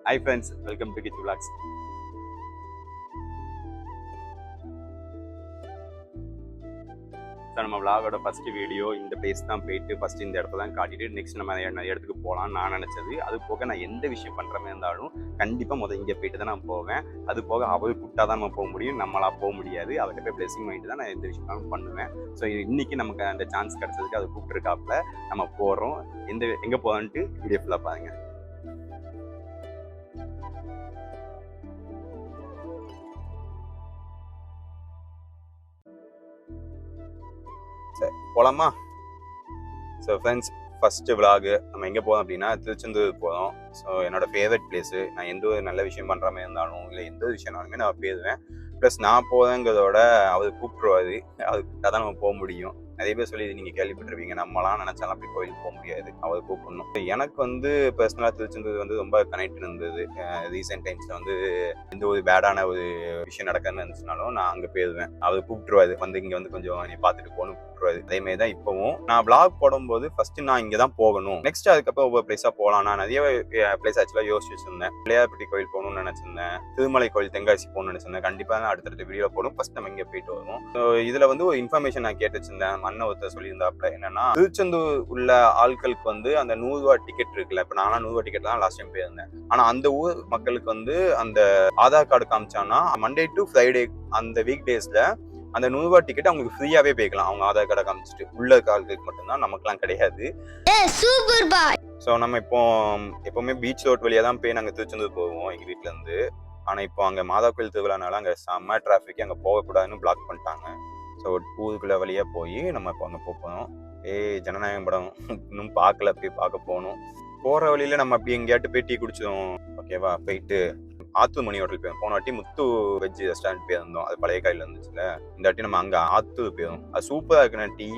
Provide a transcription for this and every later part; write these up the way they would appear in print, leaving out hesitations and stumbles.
Hi friends, welcome to Kichu Vlogs. So நம்ம விளாகோட first video இந்த place தான் போயிட்டு ஃபஸ்ட்டு இந்த இடத்த தான் காட்டிட்டு நெக்ஸ்ட் நம்ம இடத்துக்கு போகலான்னு நான் நினச்சது. அது போக நான் எந்த விஷயம் பண்ணுறமே இருந்தாலும் கண்டிப்பாக இங்கே போயிட்டு தான் நான் போவேன். அது போக அவள் கூப்பிட்டா தான் நம்ம போக முடியும், நம்மளாக போக முடியாது. அவர்கிட்ட போய் பிளெஸிங் வாங்கிட்டு தான் நான் எந்த விஷயம்னாலும் பண்ணுவேன். ஸோ இன்னைக்கு நமக்கு அந்த சான்ஸ் கிடச்சதுக்கு அது கூப்பிட்டுருக்காப்புல நம்ம போகிறோம். எங்கே போகலான்ட்டு வீடியோ ஃபுல்லாக பாருங்க. சரி போகலாமா? ஸோ ஃப்ரெண்ட்ஸ், ஃபஸ்ட்டு விலாகு நம்ம எங்கே போகிறோம் அப்படின்னா திருச்செந்தூர் போகிறோம். ஸோ என்னோடய ஃபேவரட் பிளேஸு. நான் எந்த ஒரு நல்ல விஷயம் பண்ணுற மாதிரி இருந்தாலும் இல்லை எந்த ஒரு விஷயம்னாலுமே நான் போயிடுவேன். ப்ளஸ் நான் போகிறேங்கிறதோட அவர் கூப்பிட்ருவாரு, அது கூப்பிட்டா தான் நம்ம போக முடியும். நிறைய பேர் சொல்லி நீங்கள் கேள்விப்பட்டிருப்பீங்க, நம்மளாம் நினச்சாலும் அப்படி கோயிலுக்கு போக முடியாது, அவர் கூப்பிடணும். எனக்கு பர்சனலாக திருச்செந்தூர் ரொம்ப கனெக்ட் இருந்தது. ரீசெண்ட் டைம்ஸில் எந்த ஒரு பேடான ஒரு விஷயம் நடக்குதுன்னு இருந்துச்சுனாலும் நான் அங்கே போயிடுவேன். அவர் கூப்பிட்டுருவாரு, இங்கே கொஞ்சம் நீ பார்த்துட்டு போகணும் கூப்பிட்டுருவாரு. அதே மாதிரி தான் இப்போவும் நான் பிளாக் போடும்போது ஃபர்ஸ்ட் நான் இங்கே தான் போகணும், நெக்ஸ்ட் அதுக்கப்புறம் ஒவ்வொரு பிளேஸாக போகலாம். நான் நிறைய பிளேஸ் ஆக்சுவலாக யோசிச்சு வச்சிருந்தேன். பிள்ளையார்பட்டி கோயில் போகணும்னு நினச்சிருந்தேன், திருமலை கோயில் தென்காசி போகணும்னு நினச்சிருந்தேன். கண்டிப்பாக நான் அடுத்தடுத்த வீடியோ போடும். ஃபர்ஸ்ட் நம்ம இங்கே போயிட்டு வருவோம். ஸோ இதில் ஒரு இன்ஃபர்மேஷன் நான் கேட்டு வச்சிருந்தேன். அண்ணன் ஒருத்தர் சொல்லியிருந்தாப்புல என்னன்னா, திருச்செந்தூர் உள்ள ஆட்களுக்கு அந்த 100 ரூபா டிக்கெட் இருக்குல்ல, இப்ப நானா 100 ரூபா டிக்கெட் தான் லாஸ்ட் டைம் போயிருந்தேன். ஆனா அந்த ஊர் மக்களுக்கு அந்த ஆதார் கார்டு காமிச்சானா மண்டே டு ஃப்ரைடே அந்த வீக் டேஸ்ல அந்த 100 ரூபா டிக்கெட் அவங்களுக்கு ஃப்ரீயாவே போய்க்கலாம். அவங்க ஆதார் கார்டை காமிச்சிட்டு உள்ள ஆட்களுக்கு மட்டும்தான், நமக்குலாம் கிடையாது. ஸோ நம்ம இப்போ எப்பவுமே பீச் ரோட் வழியா தான் போய் நாங்கள் திருச்செந்தூர் போவோம் எங்க வீட்டுல இருந்து. ஆனா இப்போ அங்க மாதா கோயில் திருவிழானால அங்க செம்ம டிராஃபிக், அங்க போகக்கூடாதுன்னு பிளாக் பண்ணிட்டாங்க. ஸோ ஊருக்குள்ள வழியா போய் நம்ம இப்போ அங்கே போகணும். ஜனநாயகம் படம் இன்னும் பார்க்கல, போய் பார்க்க போகணும். போகிற வழியில நம்ம அப்படி எங்கேயாட்டு போய் டீ குடிச்சோம். ஓகேவா? போயிட்டு ஆத்தூர் மணி ஹோட்டல் போயிருந்தோம். போன வாட்டி முத்து வெஜ் ரெஸ்டாரண்ட் போயிருந்தோம், அது பழைய காயில் இருந்துச்சுல. இந்த வாட்டி நம்ம அங்கே ஆத்தூர் போயிருந்தோம். அது சூப்பராக இருக்குண்ணே. டீ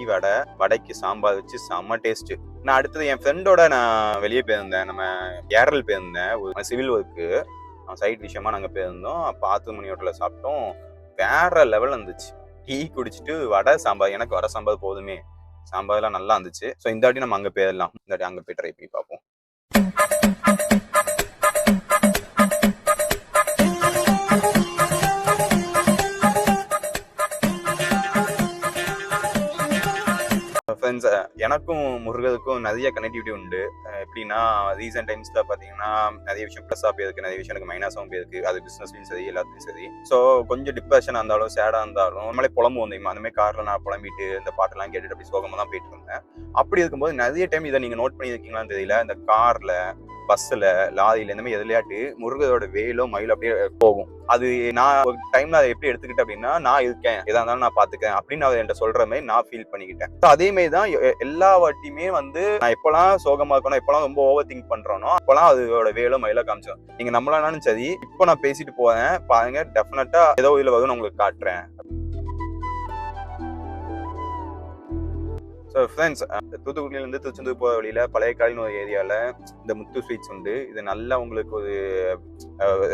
வடைக்கு சாம்பார் வச்சு செம்ம டேஸ்ட். நான் அடுத்தது என் ஃப்ரெண்டோட நான் வெளியே போயிருந்தேன். நம்ம ஏரல் போயிருந்தேன், ஒரு சிவில் ஒர்க்கு சைட் விஷயமா நாங்கள் போயிருந்தோம். அப்போ ஆத்தூர் மணி ஹோட்டலில் சாப்பிட்டோம். வேற லெவல் இருந்துச்சு. டீ குடிச்சிட்டு வடை சாம்பார், எனக்கு வடை சாம்பார் போதுமே, சாம்பார்லாம் நல்லா இருந்துச்சு. ஸோ இந்த வாட்டி நம்ம அங்கே போயிடலாம். இந்த வாட்டி அங்கே போய் ட்ரை பண்ணி பார்ப்போம். ஃப்ரெண்ட்ஸ், எனக்கும் முருகருக்கும் நிறைய கனெக்டிவிட்டி உண்டு. எப்படின்னா ரீசெண்ட் டைம்ஸ்ல பாத்தீங்கன்னா நிறைய விஷயம் ப்ளஸ்ஸா போயிருக்கு, நிறைய விஷயம் எனக்கு மைனஸாகவும் போயிருக்கு. அது பிசினஸ்லயும் சரி, எல்லாத்துலயும் சரி. ஸோ கொஞ்சம் டிப்ரெஷனா இருந்தாலும் சேடா இருந்தாலும் நம்மளே புலம்புவோம் தெரியுமா, அந்த மாதிரி கார்ல நான் புலம்பிட்டு இந்த பாட்டெல்லாம் கேட்டுட்டு அப்படி சோகமா தான் போயிட்டு இருந்தேன். அப்படி இருக்கும்போது நிறைய டைம் இதை நீங்க நோட் பண்ணியிருக்கீங்களான்னு தெரியல, இந்த கார்ல, பஸ்ல, லாரியில இந்த மாதிரி எதுலையாட்டு முருகரோட வேலோ மயிலோ அப்படியே போகும். அது நான் ஒரு டைம்ல அதை எப்படி எடுத்துக்கிட்டேன் அப்படின்னா, நான் இருக்கேன், எதா இருந்தாலும் நான் பாத்துக்கேன் அப்படின்னு அவர் என்கிட்ட சொல்ற மாதிரி நான் ஃபீல் பண்ணிக்கிட்டேன். அதே மாதிரி தான் எல்லா வாட்டியுமே நான் எப்பெல்லாம் சோகமா இருக்கணும், எப்பெல்லாம் ரொம்ப ஓவர் திங்க் பண்றோனோ அப்பெல்லாம் அதோட வேலோ மயிலோ காமிச்சோம். நீங்க நம்மளானாலும் சரி, இப்போ நான் பேசிட்டு போறேன் பாருங்க, டெஃபினட்டா ஏதோ இதுல வரும், நான் உங்களுக்கு காட்டுறேன். ஸோ ஃப்ரெண்ட்ஸ், தூத்துக்குடியிலேருந்து திருச்செந்தூர் போகிற வழியில் பழைய காலின்னு ஒரு ஏரியாவில் இந்த முத்து ஸ்வீட்ஸ் உண்டு. இது நல்லா உங்களுக்கு ஒரு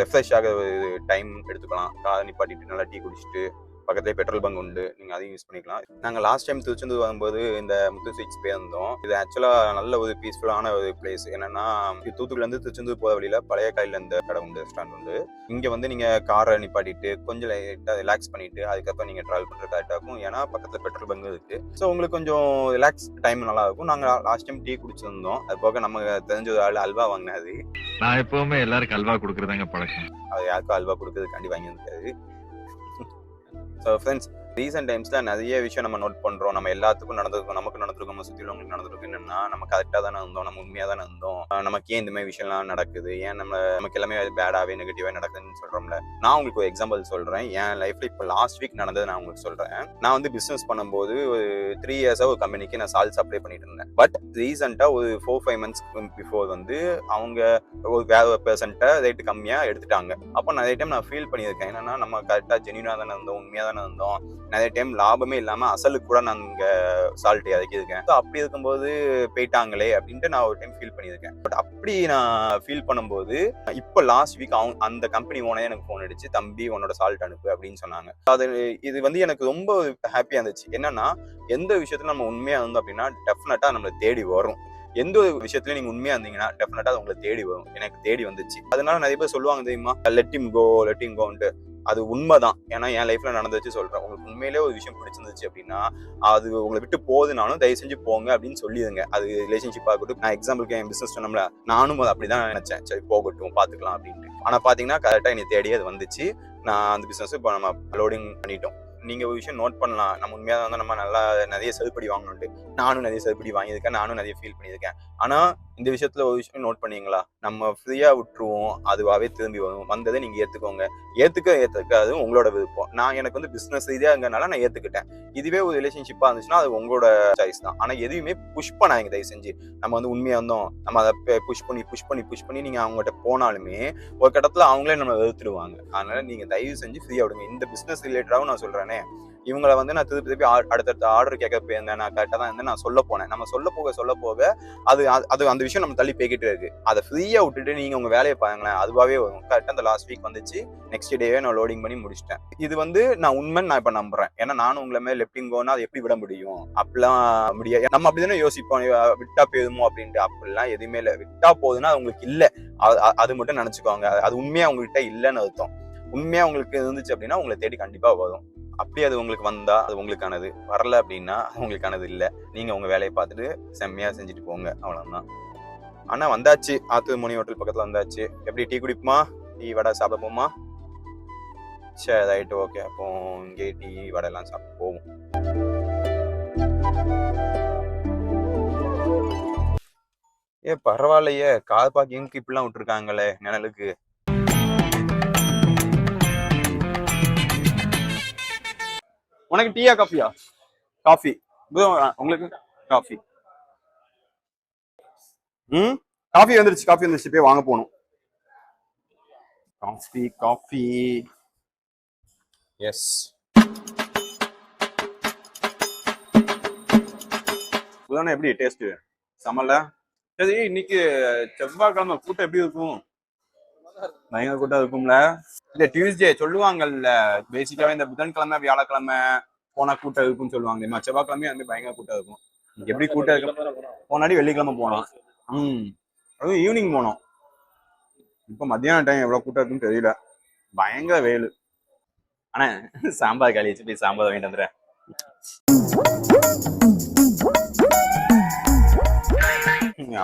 ரெஃப்ரெஷ் ஆக ஒரு டைம் எடுத்துக்கலாம். காரை நிப்பாட்டிட்டு நல்லா டீ குடிச்சிட்டு பக்கத்துலேயே பெட்ரோல் பங்க் உண்டு, நீங்கள் அதையும் யூஸ் பண்ணிக்கலாம். நாங்கள் லாஸ்ட் டைம் திருச்செந்தூர் வரும்போது இந்த முத்து ஸ்வீட்ஸ் போயிருந்தோம். இது ஆக்சுவலாக நல்ல ஒரு பீஸ்ஃபுல்லான ஒரு பிளேஸ். என்னன்னா, தூத்துக்குடியிலேருந்து திருச்செந்தூர் போகிற வழியில் பழைய காலில் இந்த கடை உண்டு, ரெஸ்டாரண்ட் உண்டு. இங்கே நீங்கள் காரை நிப்பாட்டிட்டு கொஞ்சம் லைட்டாக ரிலாக்ஸ் பண்ணிட்டு அதுக்கப்புறம் நீங்கள் ட்ராவல் பண்ணுறது கரெக்டாக இருக்கும். ஏன்னா பக்கத்தில் பெட்ரோல் பங்க் இருக்குது. ஸோ உங்களுக்கு கொஞ்சம் ரிலாக்ஸ் டைம் நல்லா இருக்கும். நாங்கள் லாஸ்ட் டைம் டீ குடிச்சிருந்தோம். அது போக நம்ம தெரிஞ்ச ஒரு ஆள் அல்வா வாங்கினாது. நான் எப்பவுமே எல்லாருக்கும் அல்வா கொடுக்குறதாங்க பழக்கம். அது யாருக்கும் அல்வா கொடுக்கறதுக்காண்டி வாங்கியிருக்காரு. ஸோ ஃப்ரெண்ட்ஸ், ரீசெண்ட் டைம்ஸ்ல நிறைய விஷயம் நம்ம நோட் பண்றோம். நம்ம எல்லாத்துக்கும் நடந்திருக்கும், நமக்கு நடந்திருக்கும், நம்ம சுற்றி உள்ளவங்களுக்கு நடந்திருக்கும். என்னன்னா, நம்ம கரெக்டாக தானே இருந்தோம், நம்ம உண்மையாக தானே இருந்தோம், நமக்கு ஏன் இந்த மாதிரி விஷயம்லாம் நடக்குது, ஏன் நமக்கு எல்லாமே பேடாவே நெகட்டிவாக நடக்குதுன்னு சொல்றோம்ல. நான் உங்களுக்கு ஒரு எக்ஸாம்பிள் சொல்றேன். என் லைஃப்ல இப்போ லாஸ்ட் வீக் நடந்தது நான் உங்களுக்கு சொல்றேன். நான் பிசினஸ் பண்ணும்போது ஒரு 3 இயர்ஸா ஒரு கம்பெனிக்கு நான் சால்ஸ் அப்ளை பண்ணிட்டு இருந்தேன். பட் ரீசெண்டா ஒரு 4-5 months பிஃபோர் அவங்க ஒரு வேற ஒரு பெர்சன்ட்டை ரேட்டு கம்மியா எடுத்துட்டாங்க. அப்போ நிறைய டைம் நான் ஃபீல் பண்ணியிருக்கேன். என்னன்னா, நம்ம கரெக்டாக ஜென்யூனா தானே இருந்தோம், உண்மையா தானே இருந்தோம், நிறைய டைம் லாபமே இல்லாம அசலுக்கு கூட நான் இங்க சால்ட் இறக்கியிருக்கேன். அப்படி இருக்கும்போது போயிட்டாங்களே அப்படின்ட்டு நான் ஒரு டைம் ஃபீல் பண்ணியிருக்கேன். பட் அப்படி நான் ஃபீல் பண்ணும்போது இப்போ லாஸ்ட் வீக் அந்த கம்பெனி ஓனரே எனக்கு ஃபோன் அடிச்சு, தம்பி உன்னோட சால்ட் அனுப்பு அப்படின்னு சொன்னாங்க. இது எனக்கு ரொம்ப ஹாப்பியா இருந்துச்சு. என்னன்னா, எந்த விஷயத்துல நம்ம உண்மையா இருந்தோம் அப்படின்னா டெஃபினட்டா நம்மளை தேடி வரும். எந்த ஒரு விஷயத்துலயும் நீங்க உண்மையா இருந்தீங்கன்னா டெஃபினட்டா அது உங்களை தேடி வரும். எனக்கு தேடி வந்துச்சு. அதனால நிறைய பேர் சொல்லுவாங்க தெரியுமா, லெட் இம் கோன்ட்டு. அது உண்மைதான். ஏன்னா என் லைஃப்ல நடந்துச்சு சொல்றேன். உங்களுக்கு உண்மையிலே ஒரு விஷயம் பிடிச்சிருந்துச்சு அப்படின்னா அது உங்களை விட்டு போகுதுனாலும் தயவு செஞ்சு போங்க அப்படின்னு சொல்லிடுங்க. அது ரிலேஷன்ஷிப்பா இருக்கட்டும். நான் எக்ஸாம்பிளுக்கு என் பிசினஸ் சொன்னோம்ல, நானும் அப்படிதான் நினைச்சேன். சரி போகட்டும் பாத்துக்கலாம் அப்படின்ட்டு. ஆனா பாத்தீங்கன்னா கரெக்டா என்னை தேடி அது வந்துச்சு. நான் அந்த பிசினஸ் இப்போ நம்ம லோடிங் பண்ணிட்டோம். நீங்க ஒரு விஷயம் நோட் பண்ணலாம். நம்ம உண்மையா வந்து நம்ம நல்லா நிறைய செருப்படி வாங்கணும்ட்டு. நானும் நிறைய செருப்படி வாங்கியிருக்கேன். நானும் நிறைய ஃபீல் பண்ணியிருக்கேன். ஆனா இந்த விஷயத்துல ஒரு விஷயம் நோட் பண்ணீங்களா, நம்ம ஃப்ரீயா விட்டுருவோம், அதுவாவே திரும்பி வரும். வந்ததை நீங்க ஏத்துக்கோங்க. ஏத்துக்காது உங்களோட விருப்பம். நான் எனக்கு வந்து பிசினஸ் ரீதியாங்கனால நான் ஏத்துக்கிட்டேன். இதுவே ஒரு ரிலேஷன்ஷிப்பா இருந்துச்சுன்னா அது உங்களோட சாய்ஸ் தான். ஆனா எதுவுமே புஷ் பண்ணாங்க தயவு செஞ்சு. நம்ம வந்து உண்மையா இருந்தோம், நம்ம அதை புஷ் பண்ணி நீங்க அவங்ககிட்ட போனாலுமே ஒரு கட்டத்துல அவங்களே நம்ம வெறுத்துடுவாங்க. அதனால நீங்க தயவு செஞ்சு ஃப்ரீயா விடுங்க. இந்த பிசினஸ் ரிலேட்டடாகவும் நான் சொல்றேனே, இவங்களை வந்து நான் திருப்பி அடுத்தடுத்த ஆர்டர் கேட்க போயிருந்தேன். நான் கரெக்டாக தான் இருந்தேன். நான் சொல்ல போனேன். நம்ம சொல்ல போக அது அந்த விஷயம் நம்ம தள்ளி போய்கிட்டே இருக்கு. அதை ஃப்ரீயா விட்டுட்டு நீங்க உங்க வேலையை பாருங்களேன், அதுவாகவே வரும். கரெக்டாக அந்த லாஸ்ட் வீக் வந்துச்சு. நெக்ஸ்ட் டேவே நான் லோடிங் பண்ணி முடிச்சிட்டேன். இது வந்து நான் உண்மைன்னு நான் இப்ப நம்புறேன். ஏன்னா நானும் உங்களை மாதிரி லெஃப்டிங் கோனா அதை எப்படி விட முடியும்? அப்படிலாம் முடியாது. நம்ம அப்படிதானே யோசிப்போம், விட்டா போயிருமோ அப்படின்ட்டு. அப்படிலாம் எதுவுமே இல்லை. விட்டா போகுதுன்னா அது உங்களுக்கு இல்லை, அது மட்டும் நினைச்சுக்கோங்க. அது உண்மையா உங்ககிட்ட இல்லைன்னு அர்த்தம். உண்மையா உங்களுக்கு இருந்துச்சு அப்படின்னா உங்களை தேடி கண்டிப்பா வரும். அப்படி அது உங்களுக்கு வந்தா அது உங்களுக்கானது, வரல அப்படின்னா அது உங்களுக்கானது இல்லை. நீங்க உங்க வேலையை பார்த்துட்டு செம்மையா செஞ்சுட்டு போங்க, அவ்வளவுதான். ஆனா வந்தாச்சு, ஆத்தூர் மணி ஹோட்டல் பக்கத்துல வந்தாச்சு. எப்படி டீ குடிப்புமா, டீ வடை சாப்பிட போமா? சரி ரைட்டு, ஓகே. அப்போ இங்கே டீ வடை எல்லாம் சாப்பிட்டு போவோம். பரவாயில்லையே, கார் பார்க்கிங்க்கு இப்படிலாம் விட்டுருக்காங்களே நிழலுக்கு. உனக்கு டீயா காஃபியா? காஃபி. உங்களுக்கு காஃபி. காஃபி வந்துருச்சு. போய் வாங்க போகணும். Coffee yes. எப்படி டேஸ்ட்? சமல்ல. சரி, இன்னைக்கு செவ்வாய்க்கிழமை கூட்டம் எப்படி இருக்கும்? பயங்கர கூட்டம் இருக்கும்ல. இல்ல டியூஸ்டே சொல்லுவாங்கல்ல, பேசிக்காவே இந்த புதன்கிழமை வியாழக்கிழமை போனா கூட்டம் இருக்குன்னு சொல்லுவாங்க. செவ்வாய்க்கிழமையும் வந்து பயங்கர கூட்டம் இருக்கும். எப்படி கூட்டம் இருக்கு? போனாடி வெள்ளிக்கிழமை போனோம். அதுவும் ஈவினிங் போனோம். இப்ப மத்தியான டைம் எவ்வளவு கூட்டம் இருக்குன்னு தெரியல. பயங்கர வெயில். ஆனா சாம்பார் காலி வச்சு போய் சாம்பார் வாங்கிட்டு வந்துடுறேன்.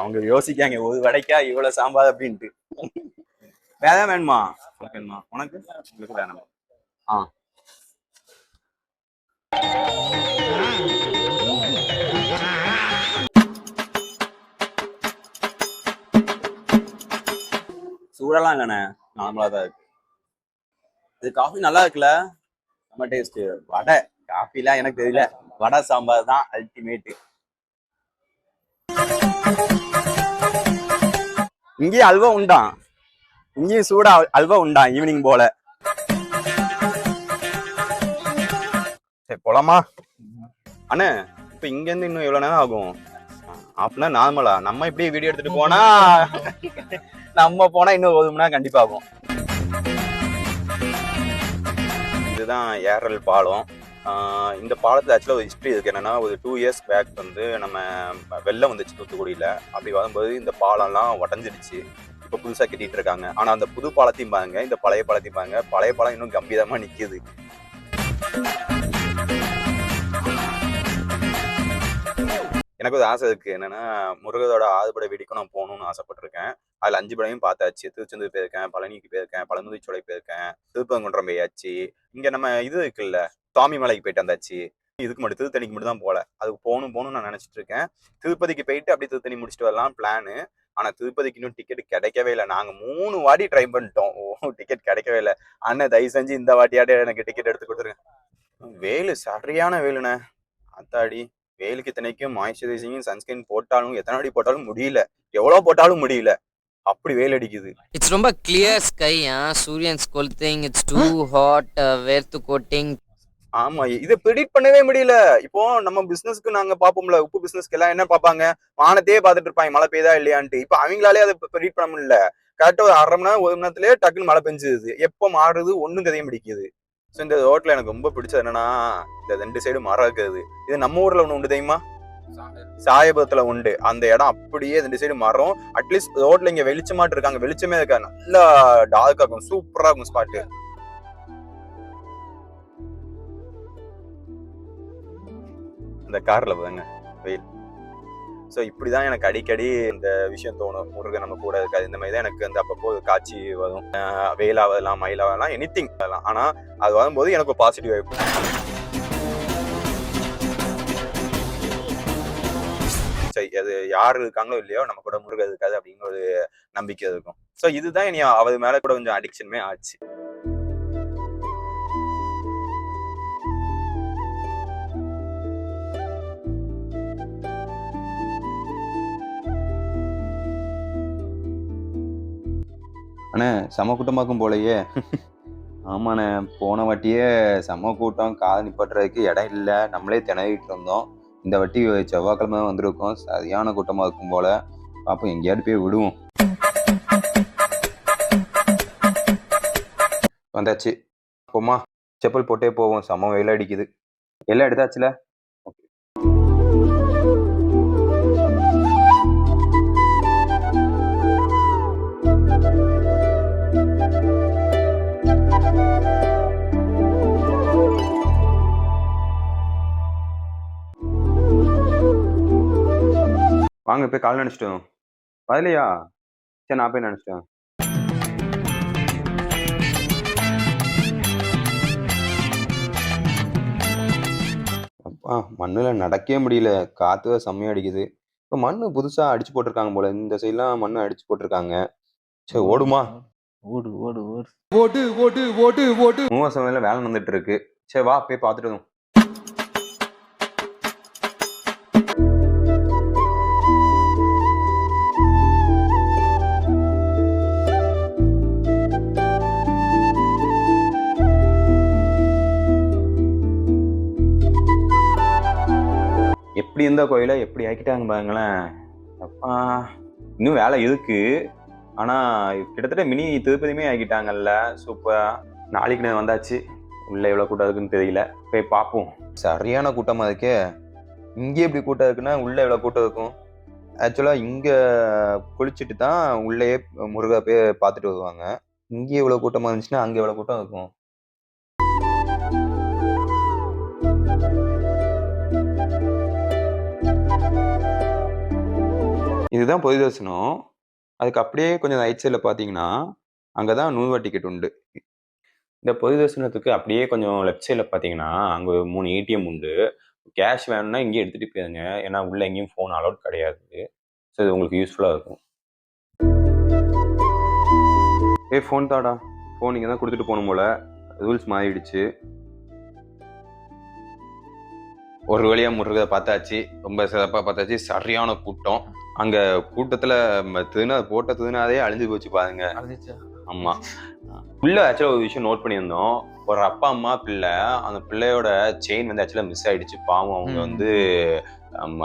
அவங்க யோசிக்காங்க, ஒரு வடைக்கா இவ்வளவு சாம்பார் அப்படின்ட்டு. வேற வேணுமா? உனக்கு? உங்களுக்கு வேணுமா? சூடெல்லாம் இல்லைண்ணே, நார்மலா தான் இருக்கு. இது காஃபி நல்லா இருக்குல்ல, நம்ம டேஸ்ட். வடை காஃபிலாம் எனக்கு தெரியல, வடை சாம்பார் தான் அல்டிமேட். இங்கேயும் அல்வா உண்டான், இங்கேயும் சூடா அல்வா உண்டான் ஈவினிங் போல. சரி போலாமா? அண்ணே இப்ப இங்க இருந்து இன்னும் எவ்வளவு நேரம் ஆகும்? அப்படின்னா நார்மலா நம்ம இப்படியே வீடியோ எடுத்துட்டு போனா நம்ம போனா இன்னும் 1 மணி நேரம் கண்டிப்பா ஆகும். இதுதான் ஏரல் பாலம். இந்த பாலத்துல ஆக்சுவலா ஒரு ஹிஸ்டரி இருக்கு. என்னன்னா, ஒரு 2 years பேக் வந்து நம்ம வெள்ளம் வந்துச்சு தூத்துக்குடியில. அப்படி வரும்போது இந்த பாலம்லாம் உடஞ்சிடுச்சு. இப்ப புதுசா கட்டிட்டு இருக்காங்க. ஆனா அந்த புது பாலத்தையும் பாருங்க, இந்த பழைய பாலத்தையும் பாருங்க. பழைய பாலம் இன்னும் கம்பீரமா நிக்குது. எனக்கு ஒரு ஆசை இருக்கு. என்னன்னா, முருகரோட 6 படை வீடிக்கு நான் போகணும்னு ஆசைப்பட்டிருக்கேன். அதுல 5 படையும் பார்த்தாச்சு. திருச்செந்தூர் போயிருக்கேன், பழனிக்கு போயிருக்கேன், பழமுதிர்ச்சோலை போயிருக்கேன், திருப்பரங்குன்றம் போயாச்சு. இங்க நம்ம இது இருக்குல்ல, சுவாமி மலைக்கு போயிட்டு வந்தாச்சு. இதுக்கு மட்டும் திருத்தணிக்கு மட்டும் தான் போல. அதுக்கு போகணும்னு நான் நினைச்சிட்டு இருக்கேன். திருப்பதிக்கு போயிட்டு அப்படியே திருத்தணி முடிச்சுட்டு வரலாம் பிளானு. ஆனா திருப்பதிக்கு இன்னும் டிக்கெட் கிடைக்கவே இல்லை. நாங்க 3 வாட்டி ட்ரை பண்ணிட்டோம், டிக்கெட் கிடைக்கவே இல்லை. அண்ணன் தயவு செஞ்சு இந்த வாட்டியாடே எனக்கு டிக்கெட் எடுத்து கொடுத்துருங்க. வெயிலு சரியான வெயிலுண்ணே. அத்தாடி, வெயிலுக்கு இத்தனைக்கும் மாய்ஸ்சரைசிங் சன்ஸ்கிரீன் போட்டாலும் எத்தனை வாட்டி போட்டாலும் முடியல, எவ்வளவு போட்டாலும் முடியல, அப்படி வெயில் அடிக்குது. இட்ஸ் ரொம்ப கிளியர் ஸ்கை. சூரியன்ஸ் கொளுத்திங், இட்ஸ் டூ ஹாட், வேர்த்து கோட்டிங். ஆமா, இதை ப்ரெடிக்ட் பண்ணவே முடியல. இப்போ நம்ம பிசினஸ்க்கு நாங்க பாப்போம்ல, உப்பு பிசினஸ்க்கு எல்லாம் என்ன பாப்பாங்க, வானத்தையே பார்த்துட்டு இருப்பாங்க மழை பெய்தா இல்லையான்ட்டு. இப்ப அவங்களாலே அதை ப்ரெடிக்ட் பண்ண முடியல. கரெக்டா ஒரு 1/2 மணி நேரம் 1 மணி நேரத்திலேயே டக்குன்னு மழை பெஞ்சுது. எப்போ மாறுறது ஒண்ணும் கதையும் பிடிக்குது. ஸோ இந்த ரோட்ல எனக்கு ரொம்ப பிடிச்சது என்னன்னா, இந்த 2 சைடு மரம் இருக்குது. இது நம்ம ஊர்ல ஒண்ணு உண்டு தெரியுமா? சாயபுரத்துல உண்டு அந்த இடம். அப்படியே இந்த சைடு மரம், அட்லீஸ்ட் ரோட்ல இங்க வெளிச்சமாட்டு இருக்காங்க, வெளிச்சமே இருக்கா, நல்லா டார்க்கா இருக்கும், சூப்பரா இருக்கும் ஸ்பாட்டு. அந்த கார்ல போங்க வெயில். ஸோ இப்படிதான் எனக்கு அடிக்கடி இந்த விஷயம் தோணும், முருகன் நம்ம கூட இருக்காது. இந்த மாதிரி தான் எனக்கு வந்து அப்பப்போ காட்சி வரும். வெயிலாவதெல்லாம் மயிலாவதெல்லாம் எனிதிங் அதெல்லாம். ஆனா அது வரும்போது எனக்கு பாசிட்டிவ் இருக்கும். சரி, அது யாரு இருக்காங்களோ இல்லையோ நம்ம கூட முருகன் இருக்காது அப்படிங்கிற ஒரு நம்பிக்கை இருக்கும். ஸோ இதுதான் இனி அவர் மேல கூட கொஞ்சம் அடிக்ஷனுமே ஆச்சு. அண்ணே செம கூட்டமாக்கும் போலயே. ஆமாண்ணே, போன வாட்டியே செம கூட்டம், கார் நிப்பாட்டுறதுக்கு இடம் இல்லை, நம்மளே திணறிட்டு இருந்தோம். இந்த வாட்டி செவ்வாய்க்கிழமை தான் வந்திருக்கோம், சரியான கூட்டமாக இருக்கும் போல. பார்ப்போம், எங்கேயாவது போய் விடுவோம். வந்தாச்சு, போமா, செப்பல் போட்டே போவோம், செம வெயில் அடிக்குது. எல்லாம் எடுத்தாச்சுல. ஓகே, வாங்க போய் கால் நினைச்சிட்டோம். பதிலையா? சரி, நான் போய் நினைச்சிட்டேன். அப்பா, மண்ணில் நடக்கவே முடியல, காற்று செம்மையாக அடிக்குது. இப்போ மண்ணு புதுசாக அடிச்சு போட்டிருக்காங்க போல, இந்த சைட்லாம் மண்ணு அடிச்சு போட்டிருக்காங்க. சரி, ஓடுமா? ஓடு ஓடு ஓடு ஓடு ஓடு ஓடு ஓடு. மூவசமையில வேலை நடந்துட்டு இருக்கு. சரி வா போய் பார்த்துட்டு வரும். எப்படி இருந்த கோயிலை எப்படி ஆக்கிட்டாங்க பாருங்களேன். அப்பா, இன்னும் வேலை இருக்கு. ஆனா கிட்டத்தட்ட மினி திருப்பதியுமே ஆக்கிட்டாங்கல்ல, சூப்பரா. நாளைக்கு நான் வந்தாச்சு, உள்ள எவ்வளவு கூட்டம் இருக்குன்னு தெரியல, போய் பார்ப்போம். சரியான கூட்டமா இருக்கே. இங்கே எப்படி கூட்டம் இருக்குன்னா உள்ள எவ்வளவு கூட்டம் இருக்கும். ஆக்சுவலா இங்க குளிச்சுட்டு தான் உள்ளேயே முருகா போய் பார்த்துட்டு வருவாங்க. இங்கே இவ்வளவு கூட்டமா இருந்துச்சுன்னா அங்க எவ்வளவு கூட்டம் இருக்கும். இதுதான் பொது தரிசனம். அதுக்கு அப்படியே கொஞ்சம் ரைட் சைடில் பார்த்தீங்கன்னா அங்கே தான் 100 ரூபா டிக்கெட் உண்டு. இந்த பொது தரிசனத்துக்கு அப்படியே கொஞ்சம் லெஃப்ட் சைடில் பார்த்தீங்கன்னா அங்கே 3 ஏடிஎம் உண்டு. கேஷ் வேணும்னா இங்கேயே எடுத்துகிட்டு போயிருங்க, ஏன்னா உள்ளே எங்கேயும் ஃபோன் அலௌட் கிடையாது. ஸோ இது உங்களுக்கு யூஸ்ஃபுல்லாக இருக்கும். ஃபோன் தாடா, ஃபோன் இங்கே தான் கொடுத்துட்டு போகணும் போல், ரூல்ஸ் மாறிடுச்சு. ஒரு வழியாக முருகதை பார்த்தாச்சு, ரொம்ப சிறப்பாக பார்த்தாச்சு. சரியான கூட்டம். அங்கே கூட்டத்தில் போட்ட திருநாதே அழிஞ்சு போச்சு பாருங்க. ஆமாம், உள்ள ஆக்சுவலாக ஒரு விஷயம் நோட் பண்ணியிருந்தோம். ஒரு அப்பா அம்மா பிள்ளை, அந்த பிள்ளையோட செயின் வந்து ஆக்சுவலாக மிஸ் ஆயிடுச்சு. பாவம், அவங்க வந்து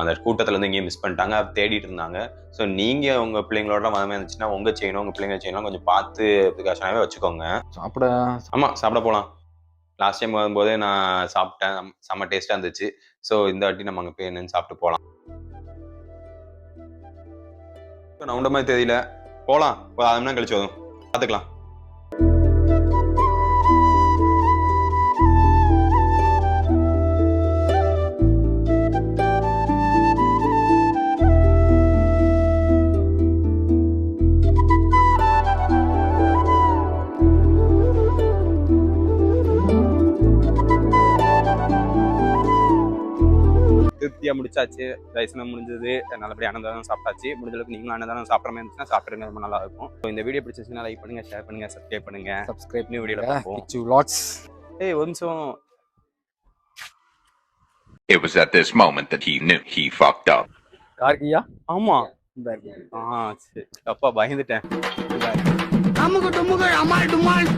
அந்த கூட்டத்தில் இருந்து இங்கேயும் மிஸ் பண்ணிட்டாங்க, தேடிட்டு இருந்தாங்க. ஸோ நீங்கள் உங்கள் பிள்ளைங்களோட வரமே இருந்துச்சுன்னா உங்கள் செயினோ உங்கள் பிள்ளைங்க செயினோ கொஞ்சம் பார்த்து ப்ரிகாஷனாகவே வச்சுக்கோங்க. சாப்பிட ஆமாம், சாப்பிட போகலாம். லாஸ்ட் டைம் வரும்போதே நான் சாப்பிட்டேன், செம்ம டேஸ்ட்டாக இருந்துச்சு. ஸோ இந்த வாட்டி நம்ம அங்கே போய் என்னன்னு சாப்பிட்டு போகலாம். நான் உண்ட மாதிரி தெரியல, போகலாம். ஒரு 1/2 மணி நேரம் கழிச்சு வரும், பார்த்துக்கலாம். திருப்தியாக முடிச்சாச்சு, தரிசனம் முடிஞ்சது, நல்லபடியாக அன்னதானம் சாப்பிட்டாச்சு. முடிஞ்சளவுக்கு நீங்களும் அன்னதானம் சாப்பிட்ற மாதிரி இருந்துச்சுன்னா சாப்பிட்றது ரொம்ப நல்லா இருக்கும். ஸோ இந்த வீடியோ பிடிச்சிருச்சுன்னா லைக் பண்ணுங்க, ஷேர் பண்ணுங்க, சப்ஸ்கிரைப் பண்ணுங்க. சப்ஸ்கிரைப் நியூ வீடியோவில் பார்ப்போம். லாட்ஸ். ஒரு நிமிஷம். It was at this moment that he knew he fucked up. கார்கியா ஆமா, இந்த இருக்கு. சரி, அப்பா பயந்துட்டேன். அமுகு டுமுகு அமால் டுமால்.